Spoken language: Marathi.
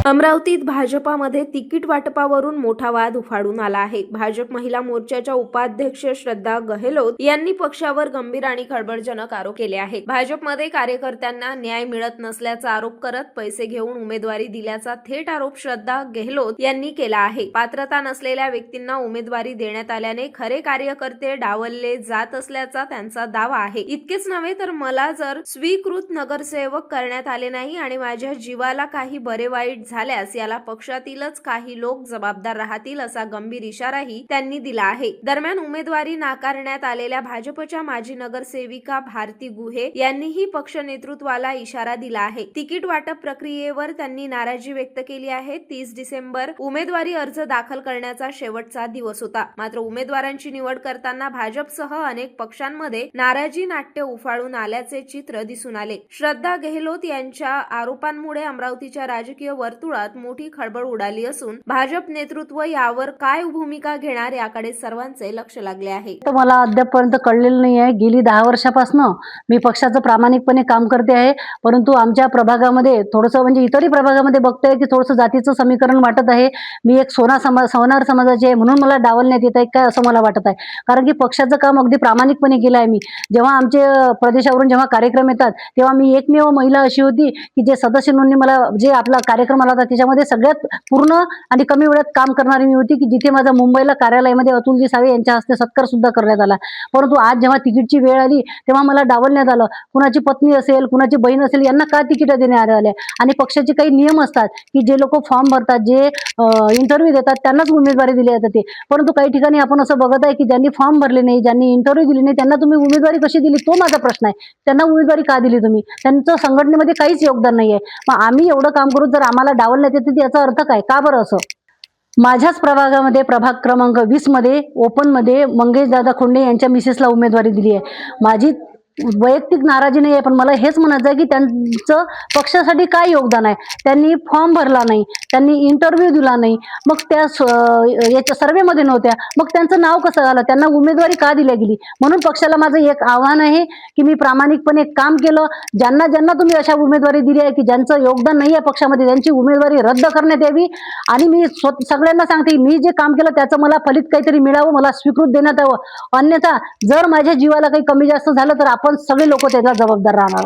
अमरावतीत भाजपामध्ये तिकीट वाटपावरून मोठा वाद उफाळून आला आहे। भाजप महिला मोर्चाच्या उपाध्यक्ष श्रद्धा गेहलोत यांनी पक्षावर गंभीर आणि खळबळजनक आरोप केले आहेत। भाजपमध्ये कार्यकर्त्यांना न्याय मिळत नसल्याचा आरोप करत पैसे घेऊन उमेदवारी दिल्याचा थेट आरोप श्रद्धा गेहलोत यांनी केला आहे। पात्रता नसलेल्या व्यक्तींना उमेदवारी देण्यात आल्याने खरे कार्यकर्ते डावलले जात असल्याचा त्यांचा दावा आहे। इतकेच नव्हे तर मला जर स्वीकृत नगरसेवक करण्यात आले नाही आणि माझ्या जीवाला काही बरे वाईट झाल्यास याला पक्षातीलच काही लोक जबाबदार राहतील असा गंभीर इशाराही त्यांनी दिला आहे। दरम्यान उमेदवारी नाकारण्यात आलेल्या भाजपच्या माजी नगरसेविका भारती गुहे यांनीही पक्ष नेतृत्वाला इशारा दिला आहे। तिकीट वाटप प्रक्रियेवर त्यांनी नाराजी व्यक्त केली आहे। 30 डिसेंबर उमेदवारी अर्ज दाखल करण्याचा शेवटचा दिवस होता। मात्र उमेदवारांची निवड करताना भाजपसह अनेक पक्षांमध्ये नाराजी नाट्य उफाळून आल्याचे चित्र दिसून आले। श्रद्धा गेहलोत यांच्या आरोपांमुळे अमरावतीच्या राजकीय वर्तुळात मोठी खळबळ उडाली असून भाजप नेतृत्व यावर काय भूमिका घेणार याकडे सर्वांचे लक्ष लागले आहे। तर मला अद्यापपर्यंत कळलेलं नाही आहे। गेली 10 वर्षापासून मी पक्षाचं प्रामाणिकपणे काम करते आहे, परंतु आमच्या प्रभागामध्ये थोडंसं म्हणजे इतरही प्रभागामध्ये बघतोय की थोडंसं जातीचं समीकरण वाटत आहे। मी एक सोनार समाजाची आहे म्हणून मला डावलण्यात येत आहे काय असं मला वाटत आहे, कारण की पक्षाचं काम अगदी प्रामाणिकपणे केलं आहे मी। जेव्हा आमचे प्रदेशावरून जेव्हा कार्यक्रम येतात तेव्हा मी एकमेव महिला अशी होती की जे सदस्य नोंदणी मला जे आपला कार्यक्रम आला होता त्याच्यामध्ये सगळ्यात पूर्ण आणि कमी वेळात काम करणारी मी होती, की जिथे माझा मुंबईला कार्यालयामध्ये अतुलजी सावे यांच्या हस्ते सत्कार सुद्धा करण्यात आला। परंतु आज जेव्हा तिकीटची वेळ आली तेव्हा मला डावलण्यात आलं। कुणाची पत्नी असेल, कुणाची बहीण असेल, यांना का तिकीट देण्यात आले आणि पक्षाचे काही नियम असतात की जे लोक फॉर्म भरतात, जे इंटरव्ह्यू देतात त्यांनाच उमेदवारी दिली जाते। परंतु काही ठिकाणी आपण असं बघत आहे की ज्यांनी फॉर्म भरले नाही, ज्यांनी इंटरव्ह्यू दिली नाही त्यांना तुम्ही उमेदवारी कशी दिली, तो माझा प्रश्न आहे। त्यांना उमेदवारी का दिली तुम्ही? त्यांचं संघटनेमध्ये काहीच योगदान नाहीये। मग आम्ही एवढं काम करू जर आम्हाला डावलण्यात येते याचा अर्थ काय? का बरं असं? माझ्याच प्रभागामध्ये प्रभाग क्रमांक 20 मध्ये ओपन मध्ये मंगेश दादा खोंडे यांच्या मिसेसला उमेदवारी दिली आहे। माझी वैयक्तिक नाराजी नाही आहे, पण मला हेच म्हणायचं आहे की त्यांचं पक्षासाठी काय योगदान आहे? त्यांनी फॉर्म भरला नाही, त्यांनी इंटरव्ह्यू दिला नाही, मग त्या याच्या सर्वेमध्ये नव्हत्या, मग त्यांचं नाव कसं झालं? त्यांना उमेदवारी का दिली गेली? म्हणून पक्षाला माझं एक आव्हान आहे की मी प्रामाणिकपणे काम केलं। ज्यांना ज्यांना तुम्ही अशा उमेदवारी दिली आहे की ज्यांचं योगदान नाही आहे पक्षामध्ये, त्यांची उमेदवारी रद्द करण्यात यावी। आणि मी सगळ्यांना सांगते मी जे काम केलं त्याचं मला फलित काहीतरी मिळावं, मला स्वीकृत देण्यात यावं। अन्यथा जर माझ्या जीवाला काही कमी जास्त झालं तर आपण सगळे लोक त्याला जबाबदार राहणार।